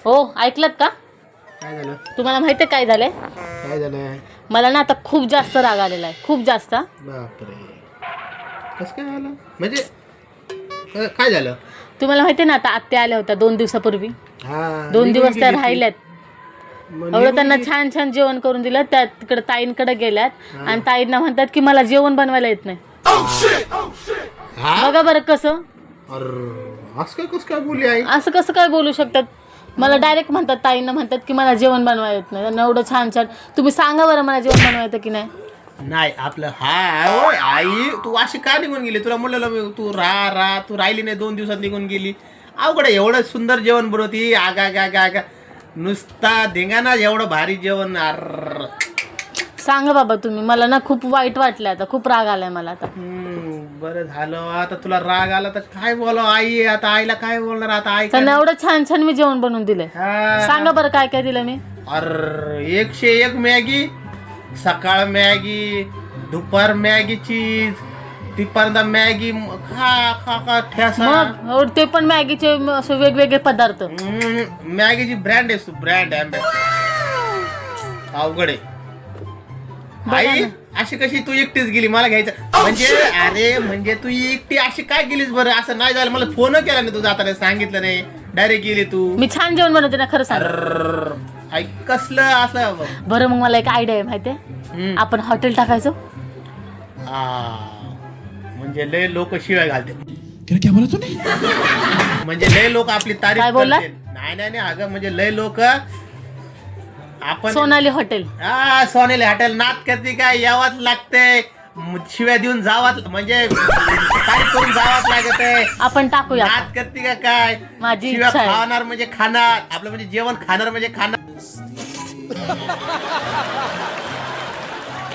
हो ऐकलत का? काय झालं? तुम्हाला माहिती आहे काय झालंय? काय झालं? मला ना आता खूप जास्त राग आलेला आहे, खूप जास्त. बापरे, कसं काय आलं म्हणजे? काय झालं? तुम्हाला माहिती आहे ना आता आत्या आल्या होत्या 2 दिवसापूर्वी. हा 2 निघून दिवस त्या गेली ती. राहिल्यात. मग एवढं निघून त्यांना गेली. छान छान जेवण करून दिलं. त्या तिकडे ताईंकडे गेल्यात आणि ताईंना म्हणतात की मला जेवण बनवायला येत नाही. हा? बघा बरं कसं. अरे असं काय कसं काय बोलली आई? असं कसं काय बोलू शकतात? मला डायरेक्ट म्हणतात, ताईंना म्हणतात की मला जेवण बनवायला येत नाही. त्यांना एवढं छान छान. तुम्ही सांगा बरं मला जेवण बनवायला येतं की नाही? नाही आपलं हा होय आई, तू अशी का निघून गेली? तुला म्हणलेलं मी तू तू राहिली नाही, 2 दिवसात निघून गेली. अवघड आहे, एवढं सुंदर जेवण बनवती. आगा गा गा गा नुसता धिंगाणा, एवढं भारी जेवण. सांगा बाबा तुम्ही. मला ना खूप वाईट वाटलं आता, खूप राग आलाय मला आता. बरं झालं. आता तुला राग आला तर काय बोलावं आई? आता आईला काय बोलणार? आता आई त्यांना एवढं छान छान मी जेवण बनवून दिलंय. सांगा बरं काय काय दिलं मी? अरे 101 मॅगी, सकाळ मॅगी, दुपार मॅगी चीज, तिपारदा मॅगी खा खा खा ठेसा. मग ते पण मॅगीचे असे वेगवेगळे पदार्थ. मॅगीची ब्रँड आहे, ब्रँड अवघड आहे आई. अशी कशी तू एकटीच गेली? मला घ्यायचं म्हणजे अरे म्हणजे तू एकटी अशी काय गेलीस बरं? असं नाही झालं. मला फोन केला नाही, तू जाताना सांगितलं नाही, डायरेक्ट गेली तू. मी छान जेवण बनवते ना, खरं सांग. आई कसलं असं? बरं मग मला एक आयडिया आहे माहितीये, आपण हॉटेल टाकायचो. म्हणजे लय लोक शिवाय घालते. क्या बोला तूने? म्हणजे लय लोक आपली तारीफ काय बोलला? करते. नाही अगं म्हणजे लय लोक आपण सोनाली हॉटेल. सोनेली हॉटेल नात करते काय? यावाच लागते, शिव्या देऊन जावाच, म्हणजे तारीफ करून जावाच लागत आहे. आपण टाकूया. नात करते का काय? माझी शिव्या इच्छा आहे. खाणार म्हणजे खाणार, आपलं म्हणजे जेवण खाणार म्हणजे खाणार.